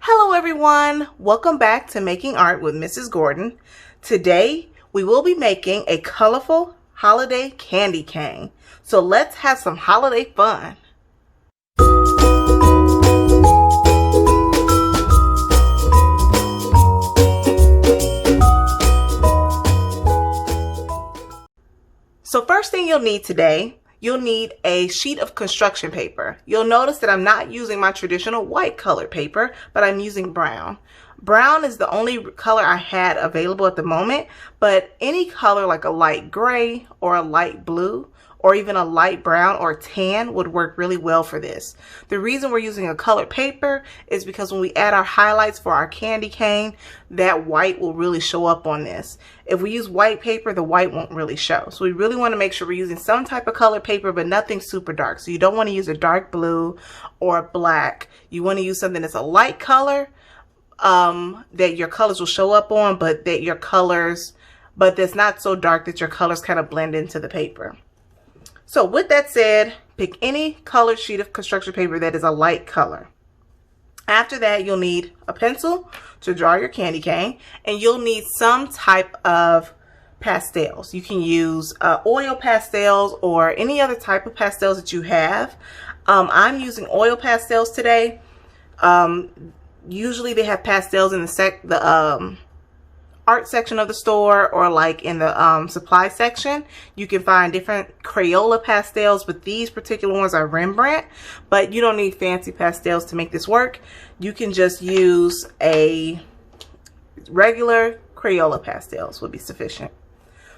Hello everyone, welcome back to Making Art with Mrs. Gordon. Today we will be making a colorful holiday candy cane. So let's have some holiday fun. So first thing you'll need today, you'll need a sheet of construction paper. You'll notice that I'm not using my traditional white colored paper, but I'm using brown. Brown is the only color I had available at the moment, but any color like a light gray or a light blue or even a light brown or tan would work really well for this. The reason we're using a colored paper is because when we add our highlights for our candy cane, that white will really show up on this. If we use white paper, the white won't really show. So we really want to make sure we're using some type of colored paper, but nothing super dark. So you don't want to use a dark blue or black. You want to use something that's a light color that your colors will show up on, but that's not so dark that your colors kind of blend into the paper. So with that said, pick any colored sheet of construction paper that is a light color. After that, you'll need a pencil to draw your candy cane, and you'll need some type of pastels. You can use oil pastels or any other type of pastels that you have. I'm using oil pastels today. Usually they have pastels in the art section of the store or like in the supply section. You can find different Crayola pastels, but these particular ones are Rembrandt. But you don't need fancy pastels to make this work. You can just use a regular Crayola pastels would be sufficient.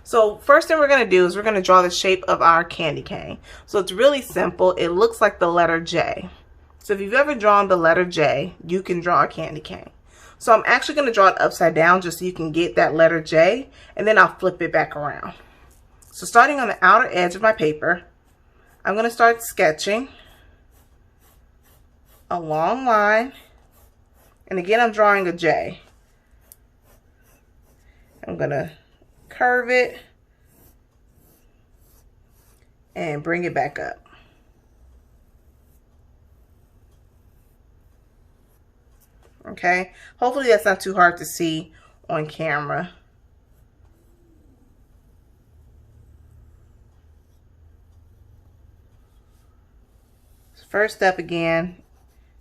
So first thing we're going to do is we're going to draw the shape of our candy cane. So it's really simple. It looks like the letter J. So if you've ever drawn the letter J, you can draw a candy cane. So I'm actually going to draw it upside down just so you can get that letter J, and then I'll flip it back around. So starting on the outer edge of my paper, I'm going to start sketching a long line, and again I'm drawing a J. I'm going to curve it and bring it back up. Okay, hopefully that's not too hard to see on camera. First step again,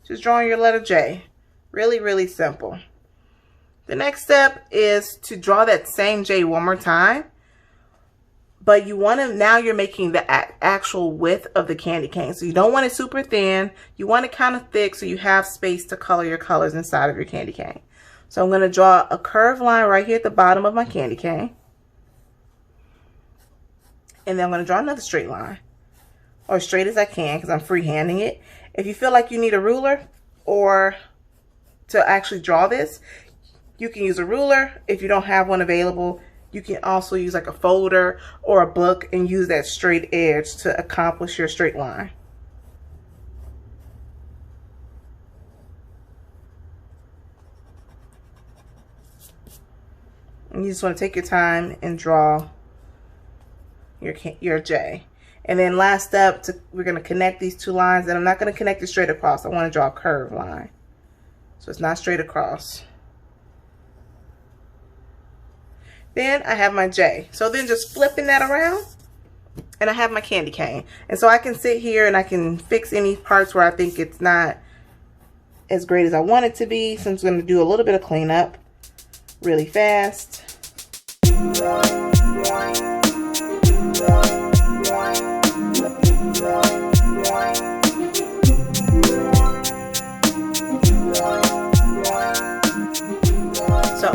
just drawing your letter J. Really, really simple. The next step is to draw that same J one more time. But you want to, now you're making the actual width of the candy cane. So you don't want it super thin. You want it kind of thick so you have space to color your colors inside of your candy cane. So I'm going to draw a curved line right here at the bottom of my candy cane. And then I'm going to draw another straight line. Or as straight as I can because I'm freehanding it. If you feel like you need a ruler or to actually draw this, you can use a ruler. If you don't have one available, you can also use like a folder or a book and use that straight edge to accomplish your straight line. And you just want to take your time and draw your J. And then last step, we're going to connect these two lines, and I'm not going to connect it straight across. I want to draw a curved line. So it's not straight across. Then I have my J. So then just flipping that around, and I have my candy cane. And so I can sit here and I can fix any parts where I think it's not as great as I want it to be. So I'm just going to do a little bit of cleanup really fast. So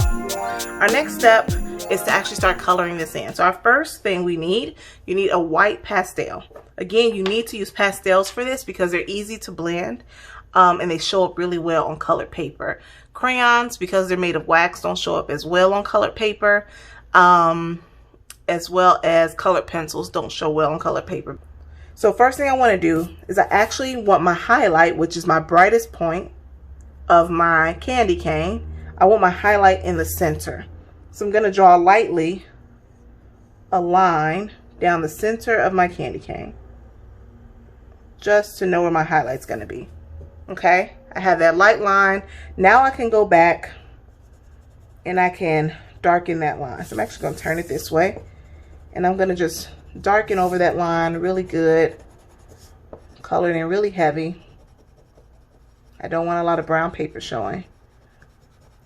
our next step is to actually start coloring this in. So our first thing you need a white pastel. Again, you need to use pastels for this because they're easy to blend and they show up really well on colored paper. Crayons, because they're made of wax, don't show up as well on colored paper, as well as colored pencils don't show well on colored paper. So first thing I want to do is I actually want my highlight, which is my brightest point of my candy cane. I want my highlight in the center. So I'm going to draw lightly a line down the center of my candy cane just to know where my highlight's going to be. Okay, I have that light line. Now I can go back and I can darken that line. So I'm actually going to turn it this way, and I'm going to just darken over that line really good, color it in really heavy. I don't want a lot of brown paper showing.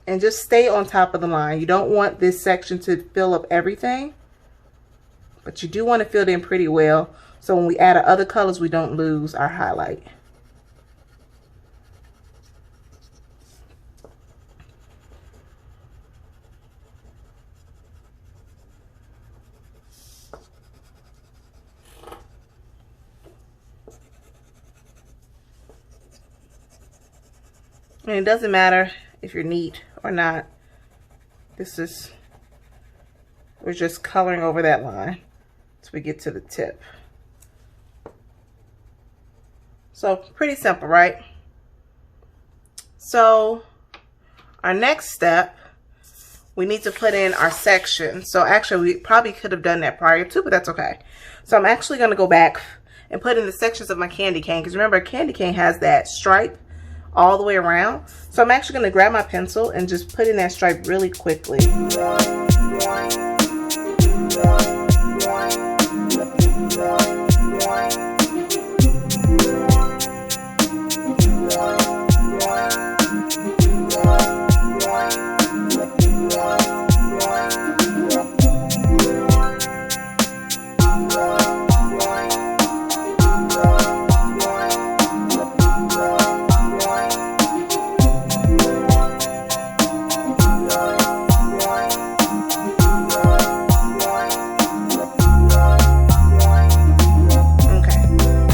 And just stay on top of the line. You don't want this section to fill up everything, but you do want to fill it in pretty well, so when we add our other colors, we don't lose our highlight. And it doesn't matter if you're neat or not. We're just coloring over that line till we get to the tip. So pretty simple, right? So our next step, we need to put in our section. So actually we probably could have done that prior to, but that's okay. So I'm actually going to go back and put in the sections of my candy cane, because remember, a candy cane has that stripe all the way around. So I'm actually going to grab my pencil and just put in that stripe really quickly.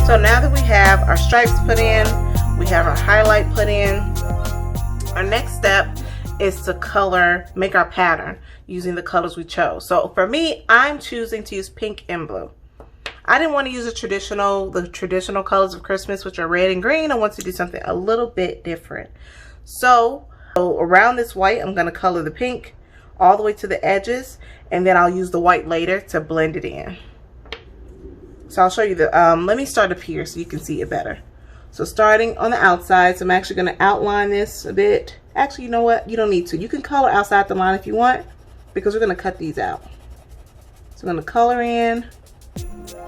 So now that we have our stripes put in, we have our highlight put in, our next step is to make our pattern using the colors we chose. So for me, I'm choosing to use pink and blue. I didn't want to use the traditional colors of Christmas, which are red and green. I want to do something a little bit different. So around this white, I'm going to color the pink all the way to the edges, and then I'll use the white later to blend it in. So I'll show you let me start up here so you can see it better. So starting on the outside, so I'm actually going to outline this a bit. Actually, you know what? You don't need to. You can color outside the line if you want, because we're going to cut these out. So I'm going to color in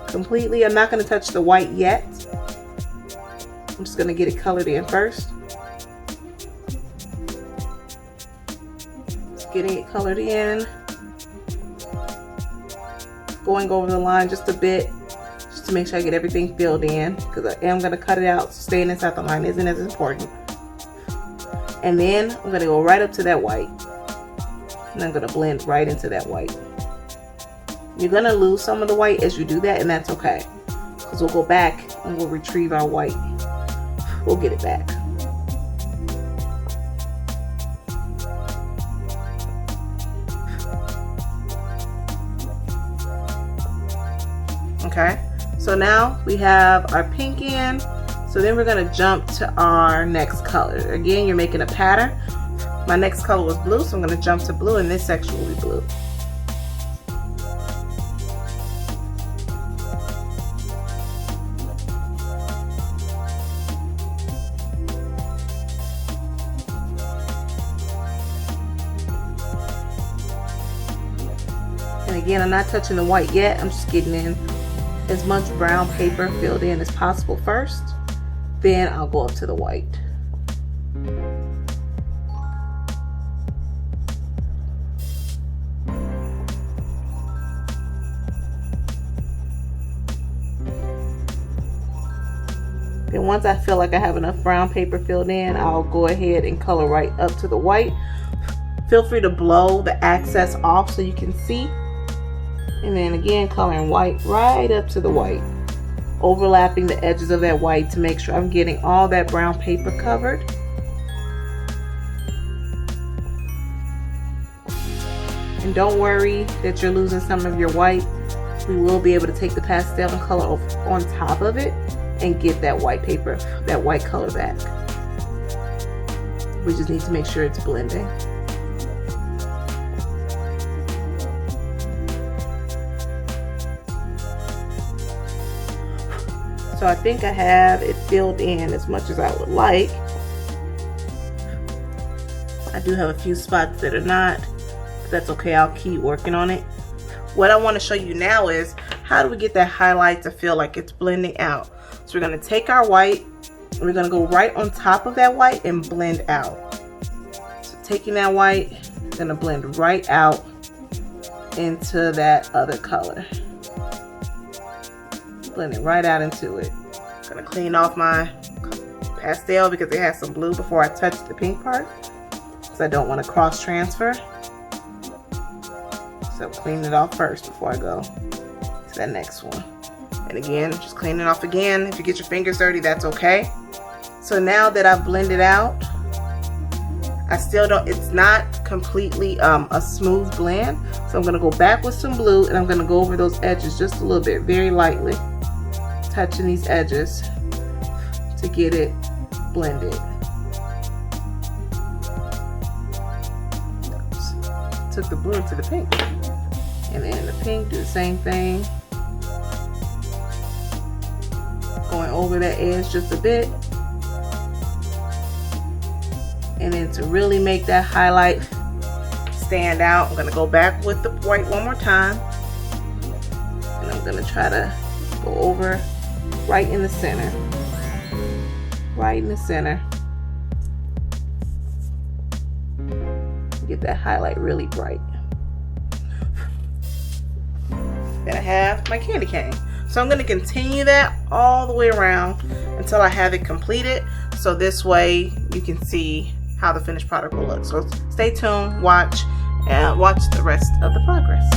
completely. I'm not going to touch the white yet. I'm just going to get it colored in first. Just getting it colored in. Going over the line just a bit, to make sure I get everything filled in, because I am going to cut it out, so staying inside the line isn't as important. And then I'm going to go right up to that white, and I'm going to blend right into that white. You're going to lose some of the white as you do that, and that's okay, because we'll go back and we'll retrieve our white. We'll get it back. Okay. So now we have our pink in, so then we're going to jump to our next color. Again, you're making a pattern. My next color was blue, so I'm going to jump to blue, and this section will be blue. And again, I'm not touching the white yet. I'm just getting in as much brown paper filled in as possible first, then I'll go up to the white. Then once I feel like I have enough brown paper filled in, I'll go ahead and color right up to the white. Feel free to blow the excess off so you can see. And then again, coloring white right up to the white, overlapping the edges of that white to make sure I'm getting all that brown paper covered. And don't worry that you're losing some of your white. We will be able to take the pastel and color on top of it and get that white paper, that white color back. We just need to make sure it's blending. So I think I have it filled in as much as I would like. I do have a few spots that are not, but that's okay, I'll keep working on it. What I want to show you now is how do we get that highlight to feel like it's blending out. So we're going to take our white, we're going to go right on top of that white and blend out. So taking that white, I'm going to blend right out into that other color. Blend it right out into it. I'm going to clean off my pastel because it has some blue before I touch the pink part, because I don't want to cross transfer. So clean it off first before I go to that next one. And again, just clean it off again. If you get your fingers dirty, that's okay. So now that I've blended out, I still don't, it's not completely a smooth blend. So I'm gonna go back with some blue and I'm gonna go over those edges just a little bit, very lightly, touching these edges to get it blended. Oops. Took the blue to the pink. And then the pink, do the same thing. Going over that edge just a bit. And then to really make that highlight stand out, I'm gonna go back with the white one more time. And I'm gonna try to go over right in the center. Right in the center. Get that highlight really bright. Then I have my candy cane. So I'm going to continue that all the way around until I have it completed. So this way you can see how the finished product will look. So stay tuned, watch, and watch the rest of the progress.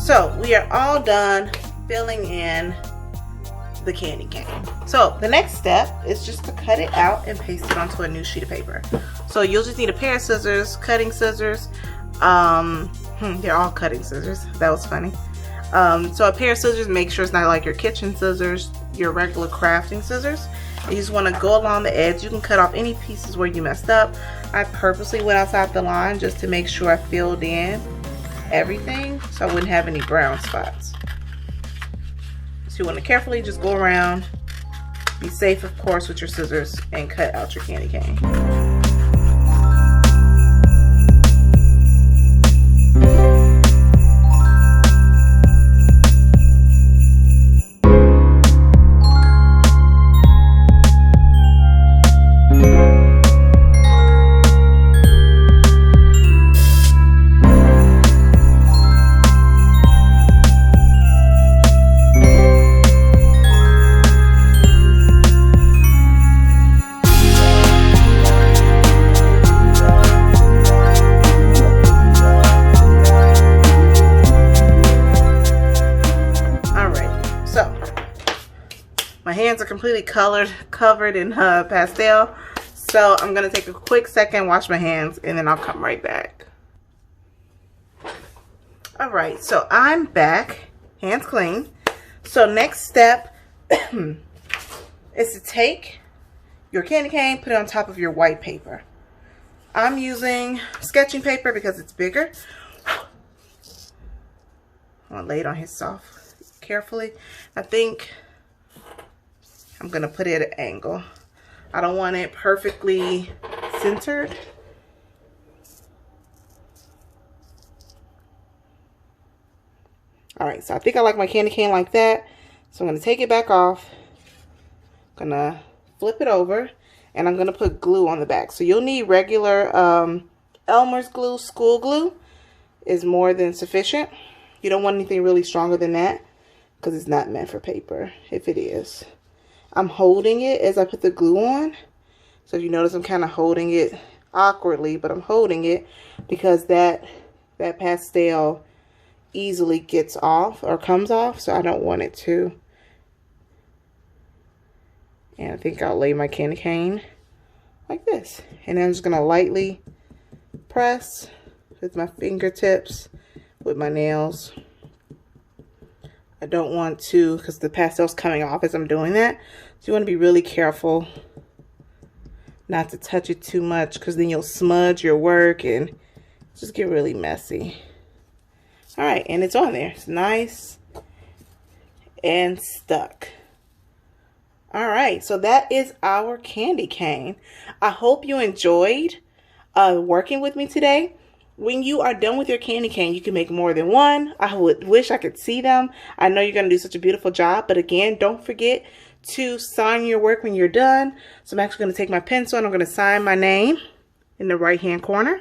So we are all done filling in the candy cane. So the next step is just to cut it out and paste it onto a new sheet of paper. So you'll just need a pair of scissors, cutting scissors. They're all cutting scissors. That was funny. So a pair of scissors, make sure it's not like your kitchen scissors, your regular crafting scissors. You just want to go along the edge. You can cut off any pieces where you messed up. I purposely went outside the line just to make sure I filled in everything so I wouldn't have any brown spots. So you want to carefully just go around, be safe of course with your scissors, and cut out your candy cane. My hands are completely covered in pastel, so I'm gonna take a quick second, wash my hands, and then I'll come right back. All right, so I'm back, hands clean. So next step is to take your candy cane, put it on top of your white paper. I'm using sketching paper because it's bigger. I'll lay it on here soft, carefully. I think I'm gonna put it at an angle. I don't want it perfectly centered. All right, so I think I like my candy cane like that. So I'm gonna take it back off. Gonna flip it over, and I'm gonna put glue on the back. So you'll need regular Elmer's glue. School glue is more than sufficient. You don't want anything really stronger than that because it's not meant for paper. If it is, I'm holding it as I put the glue on. So if you notice, I'm kind of holding it awkwardly, but I'm holding it because that pastel easily gets off or comes off, so I don't want it to. And I think I'll lay my candy cane like this, and then I'm just gonna lightly press with my fingertips, with my nails. I don't want to, because the pastel's coming off as I'm doing that, so you want to be really careful not to touch it too much, because then you'll smudge your work and just get really messy. All right, and it's on there. It's nice and stuck. All right, so that is our candy cane. I hope you enjoyed working with me today. When you are done with your candy cane, you can make more than one. I would wish I could see them. I know you're going to do such a beautiful job, but again, don't forget to sign your work when you're done. So I'm actually going to take my pencil and I'm going to sign my name in the right hand corner.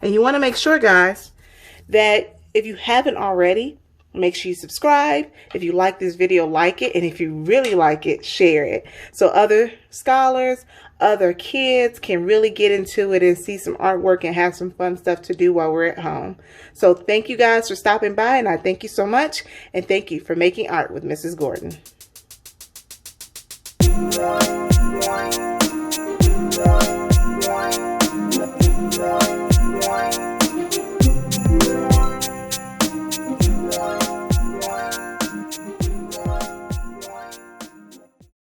And you want to make sure, guys, that if you haven't already, make sure you subscribe. If you like this video, like it. And if you really like it, share it. So other scholars, other kids can really get into it and see some artwork and have some fun stuff to do while we're at home. So thank you guys for stopping by, and I thank you so much. And thank you for making art with Mrs. Gordon.